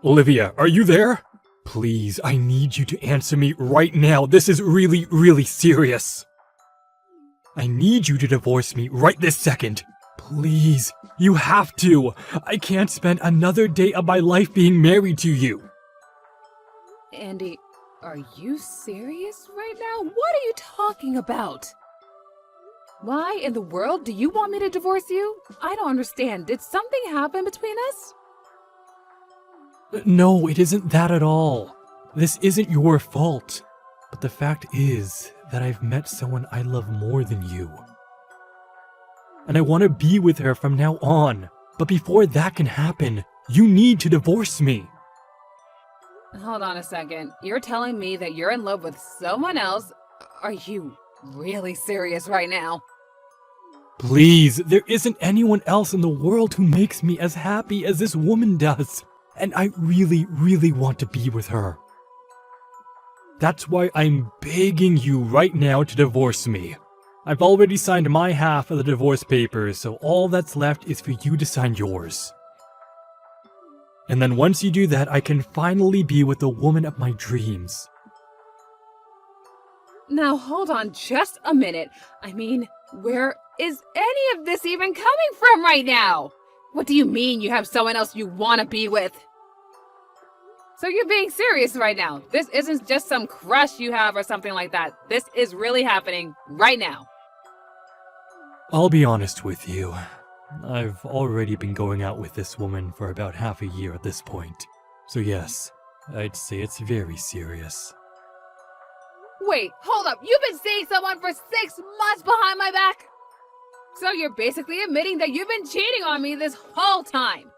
Olivia, are you there? Please, I need you to answer me right now. This is really, really serious. I need you to divorce me right this second. Please, you have to. I can't spend another day of my life being married to you. Andy, are you serious right now? What are you talking about? Why in the world do you want me to divorce you? I don't understand. Did something happen between us? No, it isn't that at all. This isn't your fault. But the fact is that I've met someone I love more than you. And I want to be with her from now on. But before that can happen, you need to divorce me. Hold on a second. You're telling me that you're in love with someone else? Are you really serious right now? Please, there isn't anyone else in the world who makes me as happy as this woman does. And I really, really want to be with her. That's why I'm begging you right now to divorce me. I've already signed my half of the divorce papers, so all that's left is for you to sign yours. And then once you do that, I can finally be with the woman of my dreams. Now hold on just a minute. I mean, where is any of this even coming from right now? What do you mean you have someone else you want to be with? So you're being serious right now. This isn't just some crush you have or something like that. This is really happening right now. I'll be honest with you. I've already been going out with this woman for about half a year at this point. So yes, I'd say it's very serious. Wait, hold up. You've been seeing someone for 6 months behind my back? So you're basically admitting that you've been cheating on me this whole time.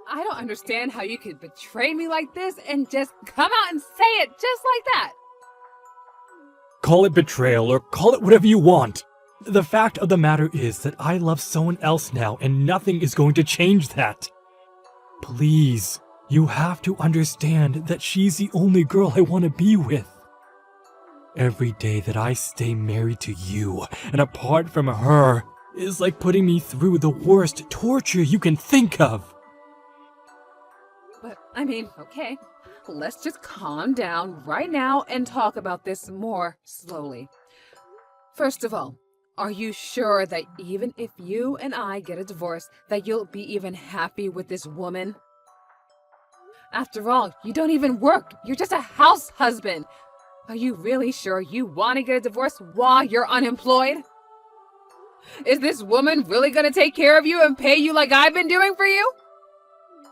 I don't understand how you could betray me like this and just come out and say it just like that. Call it betrayal or call it whatever you want. The fact of the matter is that I love someone else now and nothing is going to change that. Please, you have to understand that she's the only girl I want to be with. Every day that I stay married to you and apart from her is like putting me through the worst torture you can think of. But, I mean, okay, let's just calm down right now and talk about this more slowly. First of all, are you sure that even if you and I get a divorce, that you'll be even happy with this woman? After all, you don't even work. You're just a house husband. Are you really sure you want to get a divorce while you're unemployed? Is this woman really going to take care of you and pay you like I've been doing for you?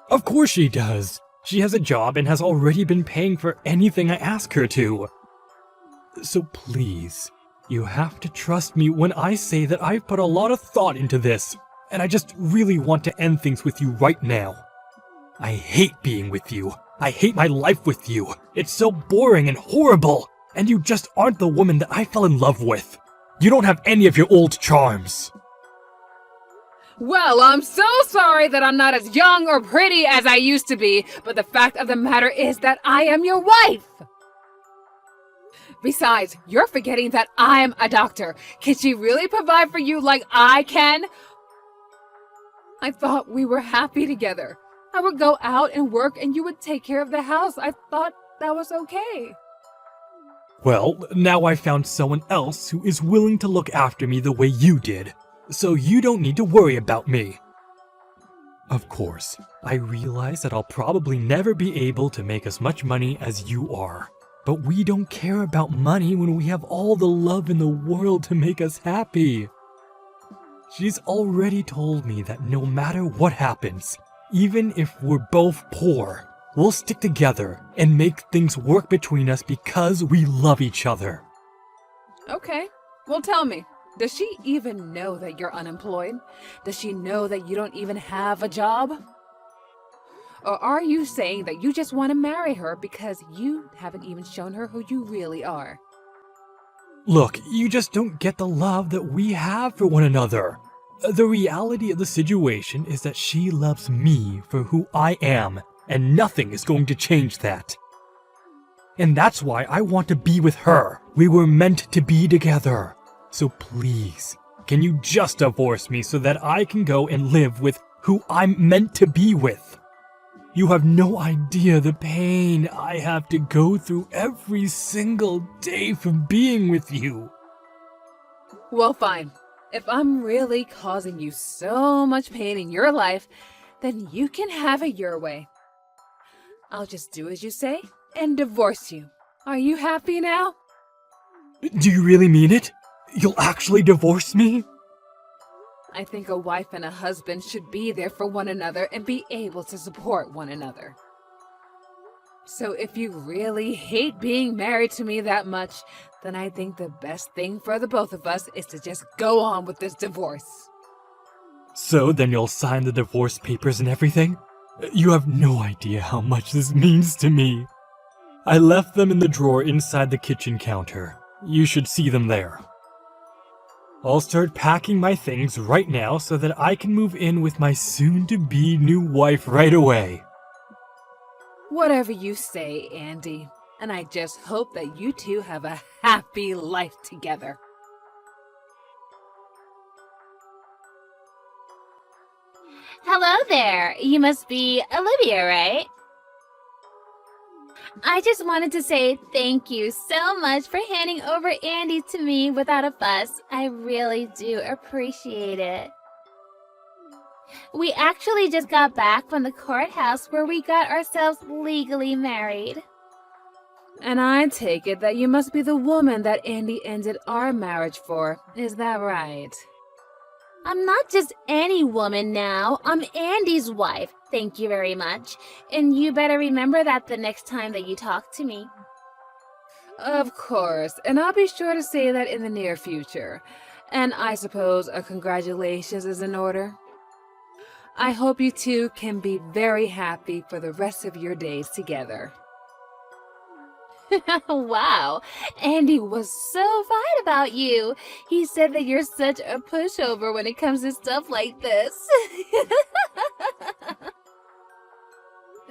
Of course she does. She has a job and has already been paying for anything I ask her to. So please, you have to trust me when I say that I've put a lot of thought into this, and I just really want to end things with you right now. I hate being with you. I hate my life with you. It's so boring and horrible, and you just aren't the woman that I fell in love with. You don't have any of your old charms. Well, I'm so sorry that I'm not as young or pretty as I used to be, but the fact of the matter is that I am your wife. Besides, you're forgetting that I'm a doctor. Can she really provide for you like I can? I thought we were happy together. I would go out and work and you would take care of the house. I thought that was okay. Well, now I found someone else who is willing to look after me the way you did. So you don't need to worry about me. Of course, I realize that I'll probably never be able to make as much money as you are. But we don't care about money when we have all the love in the world to make us happy. She's already told me that no matter what happens, even if we're both poor, we'll stick together and make things work between us because we love each other. Okay, well tell me. Does she even know that you're unemployed? Does she know that you don't even have a job? Or are you saying that you just want to marry her because you haven't even shown her who you really are? Look, you just don't get the love that we have for one another. The reality of the situation is that she loves me for who I am, and nothing is going to change that. And that's why I want to be with her. We were meant to be together. So please, can you just divorce me so that I can go and live with who I'm meant to be with? You have no idea the pain I have to go through every single day from being with you. Well, fine. If I'm really causing you so much pain in your life, then you can have it your way. I'll just do as you say and divorce you. Are you happy now? Do you really mean it? You'll actually divorce me? I think a wife and a husband should be there for one another and be able to support one another. So if you really hate being married to me that much, then I think the best thing for the both of us is to just go on with this divorce. So then you'll sign the divorce papers and everything? You have no idea how much this means to me. I left them in the drawer inside the kitchen counter. You should see them there. I'll start packing my things right now so that I can move in with my soon-to-be new wife right away. Whatever you say, Andy. And I just hope that you two have a happy life together. Hello there. You must be Olivia, right? I just wanted to say thank you so much for handing over Andy to me without a fuss. I really do appreciate it. We actually just got back from the courthouse where we got ourselves legally married. And I take it that you must be the woman that Andy ended our marriage for. Is that right? I'm not just any woman now. I'm Andy's wife. Thank you very much. And you better remember that the next time that you talk to me. Of course. And I'll be sure to say that in the near future. And I suppose a congratulations is in order. I hope you two can be very happy for the rest of your days together. Wow, Andy was so fine about you. He said that you're such a pushover when it comes to stuff like this.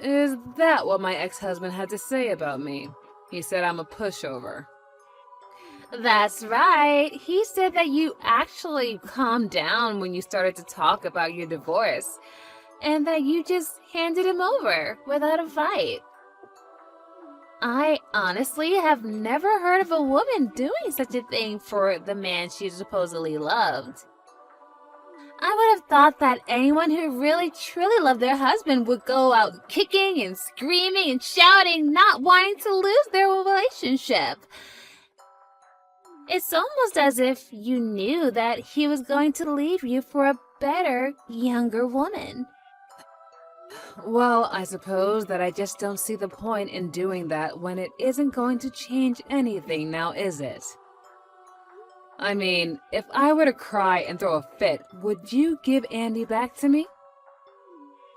Is that what my ex-husband had to say about me? He said I'm a pushover. That's right. He said that you actually calmed down when you started to talk about your divorce, and that you just handed him over without a fight. I honestly have never heard of a woman doing such a thing for the man she supposedly loved. I would have thought that anyone who really truly loved their husband would go out kicking and screaming and shouting, not wanting to lose their relationship. It's almost as if you knew that he was going to leave you for a better, younger woman. Well, I suppose that I just don't see the point in doing that when it isn't going to change anything now, is it? I mean, if I were to cry and throw a fit, would you give Andy back to me?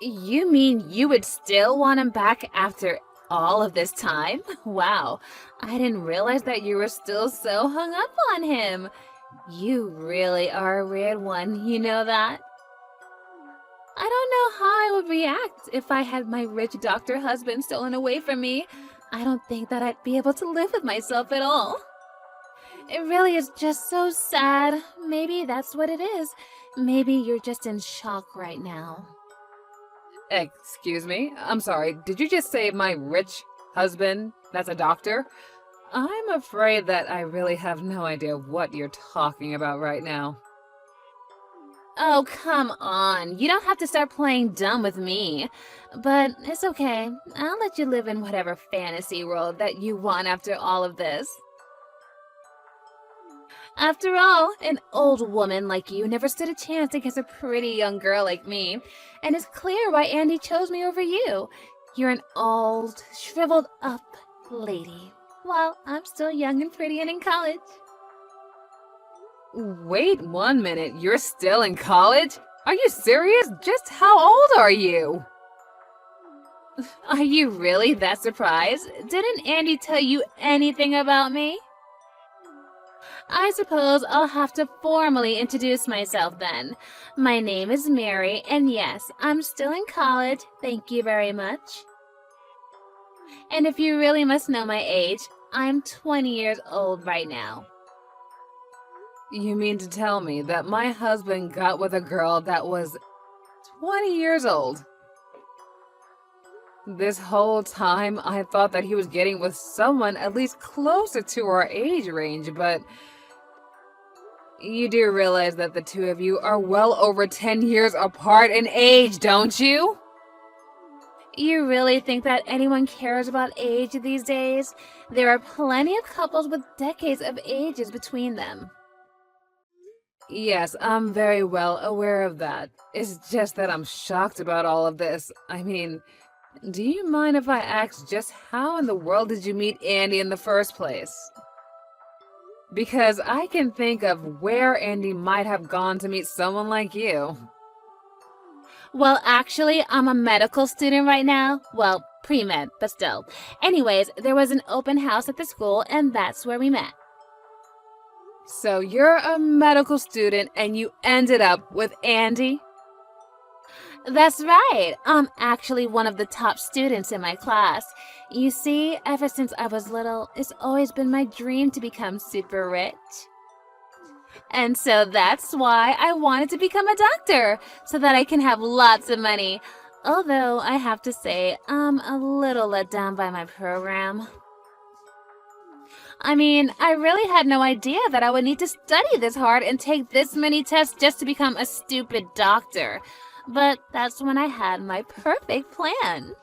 You mean you would still want him back after all of this time? Wow, I didn't realize that you were still so hung up on him. You really are a weird one, you know that? I don't know how I would react if I had my rich doctor husband stolen away from me. I don't think that I'd be able to live with myself at all. It really is just so sad. Maybe that's what it is. Maybe you're just in shock right now. Excuse me? I'm sorry, did you just say my rich husband that's a doctor? I'm afraid that I really have no idea what you're talking about right now. Oh, come on. You don't have to start playing dumb with me. But it's okay. I'll let you live in whatever fantasy world that you want after all of this. After all, an old woman like you never stood a chance against a pretty young girl like me, and it's clear why Andy chose me over you. You're an old, shriveled up lady, while I'm still young and pretty and in college. Wait 1 minute, you're still in college? Are you serious? Just how old are you? Are you really that surprised? Didn't Andy tell you anything about me? I suppose I'll have to formally introduce myself then. My name is Mary, and yes, I'm still in college, thank you very much. And if you really must know my age, I'm 20 years old right now. You mean to tell me that my husband got with a girl that was 20 years old? This whole time, I thought that he was getting with someone at least closer to our age range, but you do realize that the two of you are well over 10 years apart in age, don't you? You really think that anyone cares about age these days? There are plenty of couples with decades of ages between them. Yes, I'm very well aware of that. It's just that I'm shocked about all of this. I mean, do you mind if I ask just how in the world did you meet Andy in the first place? Because I can think of where Andy might have gone to meet someone like you. Well, actually, I'm a medical student right now. Well, pre-med, but still. Anyways, there was an open house at the school, and that's where we met. So you're a medical student and you ended up with Andy? That's right. I'm actually one of the top students in my class. You see, ever since I was little, it's always been my dream to become super rich. And so that's why I wanted to become a doctor, so that I can have lots of money. Although I have to say, I'm a little let down by my program. I mean, I really had no idea that I would need to study this hard and take this many tests just to become a stupid doctor. But that's when I had my perfect plan.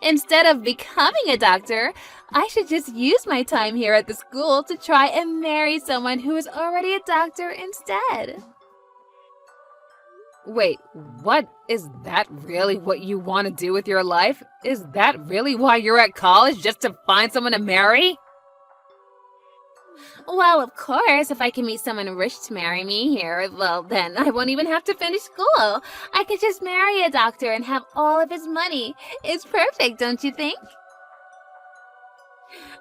Instead of becoming a doctor, I should just use my time here at the school to try and marry someone who is already a doctor instead. Wait, what? Is that really what you want to do with your life? Is that really why you're at college, just to find someone to marry? Well, of course, if I can meet someone rich to marry me here, well, then I won't even have to finish school. I could just marry a doctor and have all of his money. It's perfect, don't you think?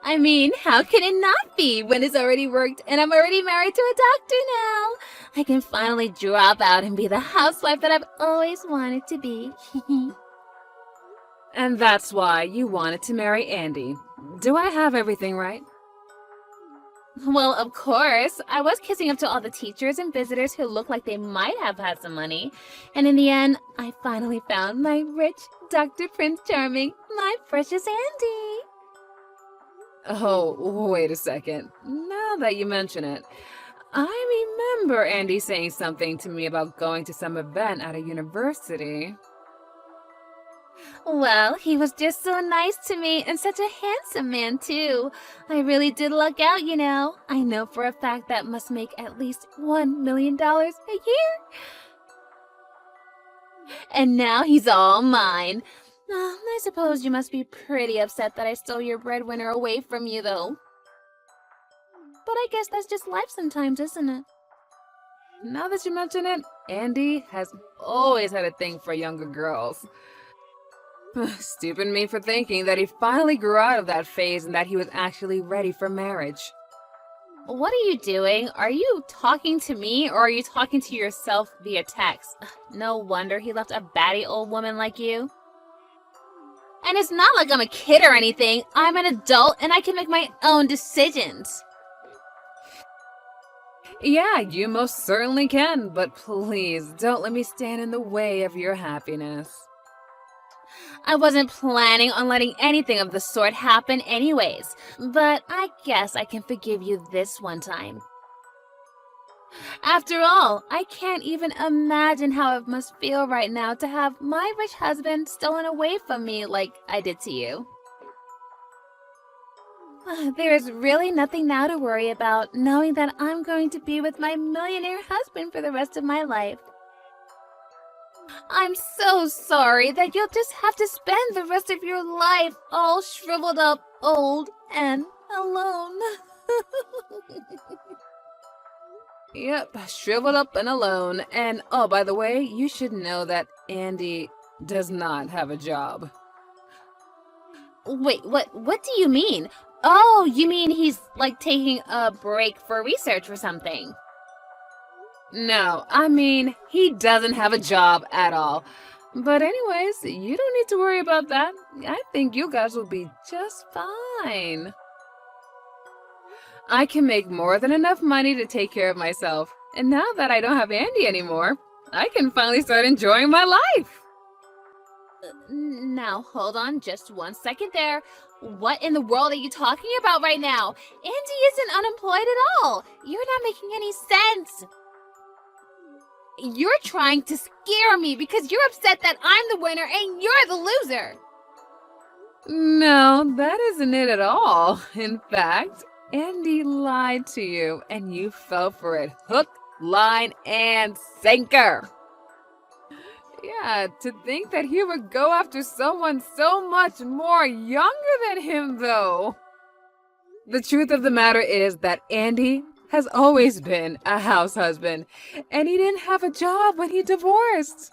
I mean, how can it not be when it's already worked and I'm already married to a doctor now? I can finally drop out and be the housewife that I've always wanted to be. And that's why you wanted to marry Andy. Do I have everything right? Well, of course. I was kissing up to all the teachers and visitors who looked like they might have had some money. And in the end, I finally found my rich Dr. Prince Charming, my precious Andy. Oh, wait a second. Now that you mention it, I remember Andy saying something to me about going to some event at a university. Well, he was just so nice to me and such a handsome man, too. I really did luck out, you know. I know for a fact that must make at least $1 million a year. And now he's all mine. I suppose you must be pretty upset that I stole your breadwinner away from you, though. But I guess that's just life sometimes, isn't it? Now that you mention it, Andy has always had a thing for younger girls. Stupid me for thinking that he finally grew out of that phase and that he was actually ready for marriage. What are you doing? Are you talking to me or are you talking to yourself via text? No wonder he left a batty old woman like you. And it's not like I'm a kid or anything. I'm an adult and I can make my own decisions. Yeah, you most certainly can, but please don't let me stand in the way of your happiness. I wasn't planning on letting anything of the sort happen anyways, but I guess I can forgive you this one time. After all, I can't even imagine how it must feel right now to have my rich husband stolen away from me like I did to you. There is really nothing now to worry about, knowing that I'm going to be with my millionaire husband for the rest of my life. I'm so sorry that you'll just have to spend the rest of your life all shriveled up, old, and alone. Yep, shriveled up and alone. And oh, by the way, you should know that Andy does not have a job. Wait, what do you mean? Oh, you mean he's like taking a break for research or something? No, I mean, he doesn't have a job at all. But anyways, you don't need to worry about that. I think you guys will be just fine. I can make more than enough money to take care of myself. And now that I don't have Andy anymore, I can finally start enjoying my life. Now, hold on just 1 second there. What in the world are you talking about right now? Andy isn't unemployed at all. You're not making any sense. You're trying to scare me because you're upset that I'm the winner and you're the loser. No, that isn't it at all. In fact, Andy lied to you and you fell for it. Hook, line, and sinker. Yeah, to think that he would go after someone so much more younger than him, though. The truth of the matter is that Andy has always been a house husband, and he didn't have a job when he divorced.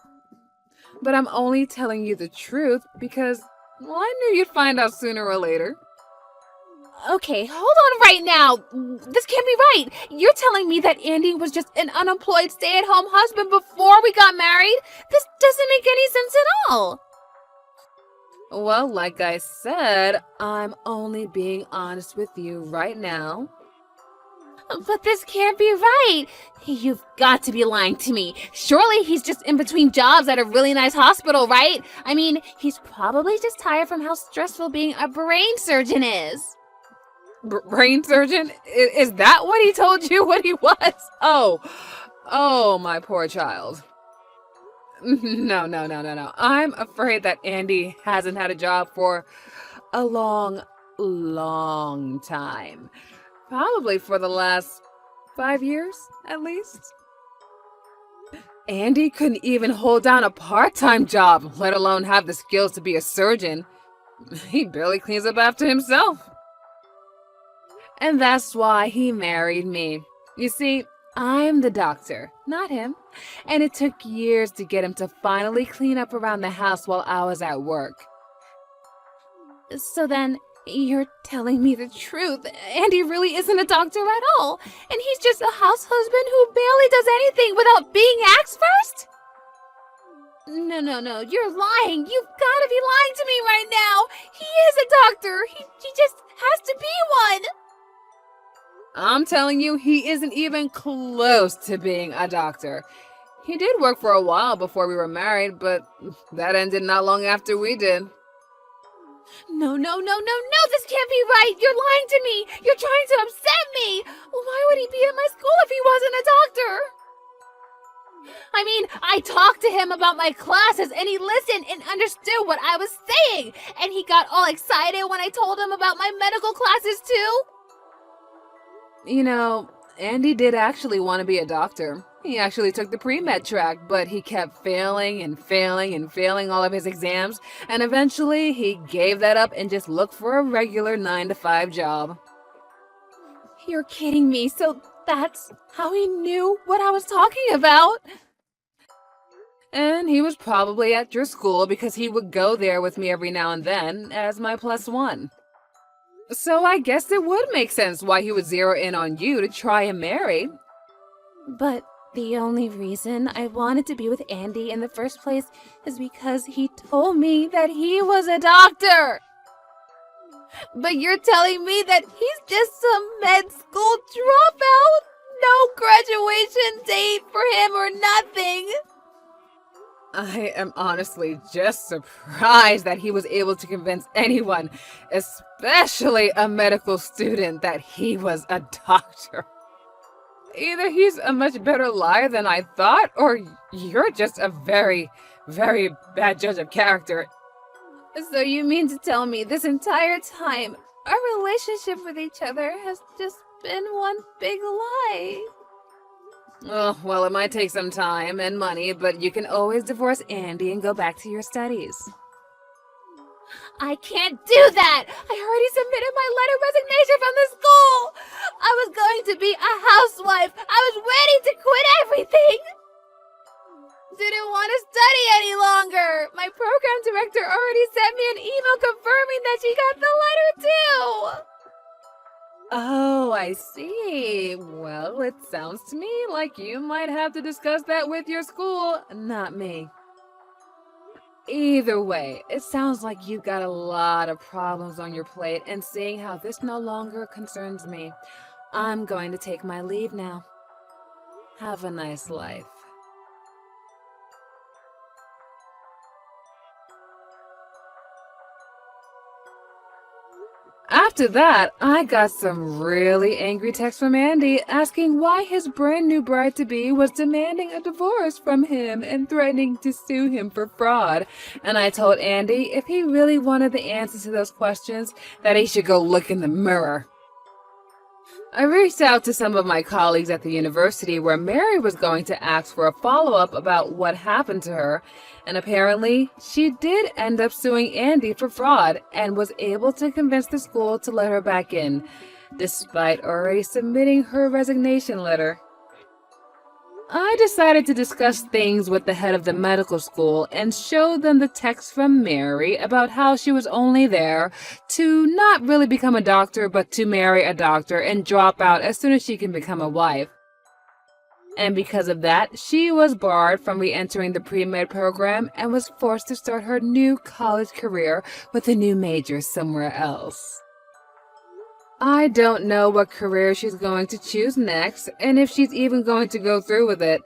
But I'm only telling you the truth because, well, I knew you'd find out sooner or later. Okay, hold on right now. This can't be right. You're telling me that Andy was just an unemployed stay-at-home husband before we got married? This doesn't make any sense at all. Well, like I said, I'm only being honest with you right now. But this can't be right. You've got to be lying to me. Surely he's just in between jobs at a really nice hospital, right? I mean, he's probably just tired from how stressful being a brain surgeon is. Brain surgeon? Is that what he told you what he was? Oh, my poor child. No. I'm afraid that Andy hasn't had a job for a long time. Probably for the last 5 years, at least. Andy couldn't even hold down a part-time job, let alone have the skills to be a surgeon. He barely cleans up after himself. And that's why he married me. You see, I'm the doctor, not him. And it took years to get him to finally clean up around the house while I was at work. So then, you're telling me the truth. Andy really isn't a doctor at all. And he's just a house husband who barely does anything without being asked first? No. You're lying. You've got to be lying to me right now. He is a doctor. He just has to be one. I'm telling you, he isn't even close to being a doctor. He did work for a while before we were married, but that ended not long after we did. No, this can't be right. You're lying to me. You're trying to upset me. Why would he be at my school if he wasn't a doctor? I mean, I talked to him about my classes and he listened and understood what I was saying. And he got all excited when I told him about my medical classes too. You know, Andy did actually want to be a doctor. He actually took the pre-med track, but he kept failing all of his exams, and eventually he gave that up and just looked for a regular 9-to-5 job. You're kidding me, so that's how he knew what I was talking about? And he was probably at your school because he would go there with me every now and then as my +1. So I guess it would make sense why he would zero in on you to try and marry. But the only reason I wanted to be with Andy in the first place is because he told me that he was a doctor. But you're telling me that he's just some med school dropout? No graduation date for him or nothing? I am honestly just surprised that he was able to convince anyone, especially a medical student, that he was a doctor. Either he's a much better liar than I thought, or you're just a very, very bad judge of character. So you mean to tell me this entire time, our relationship with each other has just been one big lie? Oh, well, it might take some time and money, but you can always divorce Andy and go back to your studies. I can't do that! I already submitted my letter of resignation from the school! I was going to be a housewife! I was ready to quit everything! Didn't want to study any longer! My program director already sent me an email confirming that she got the letter too! Oh, I see. Well, it sounds to me like you might have to discuss that with your school, not me. Either way, it sounds like you've got a lot of problems on your plate, and seeing how this no longer concerns me, I'm going to take my leave now. Have a nice life. After that, I got some really angry texts from Andy asking why his brand new bride-to-be was demanding a divorce from him and threatening to sue him for fraud. And I told Andy if he really wanted the answers to those questions, that he should go look in the mirror. I reached out to some of my colleagues at the university where Mary was going to ask for a follow-up about what happened to her, and apparently she did end up suing Andy for fraud and was able to convince the school to let her back in, despite already submitting her resignation letter. I decided to discuss things with the head of the medical school and show them the text from Mary about how she was only there to not really become a doctor, but to marry a doctor and drop out as soon as she can become a wife. And because of that, she was barred from re-entering the pre-med program and was forced to start her new college career with a new major somewhere else. I don't know what career she's going to choose next, and if she's even going to go through with it.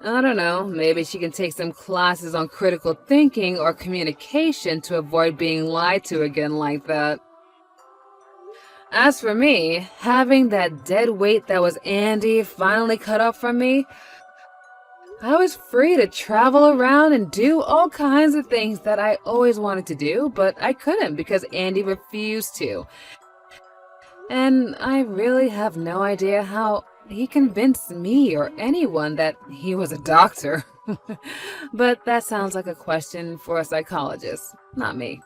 I don't know, maybe she can take some classes on critical thinking or communication to avoid being lied to again like that. As for me, having that dead weight that was Andy finally cut off from me, I was free to travel around and do all kinds of things that I always wanted to do, but I couldn't because Andy refused to. And I really have no idea how he convinced me or anyone that he was a doctor. But that sounds like a question for a psychologist, not me.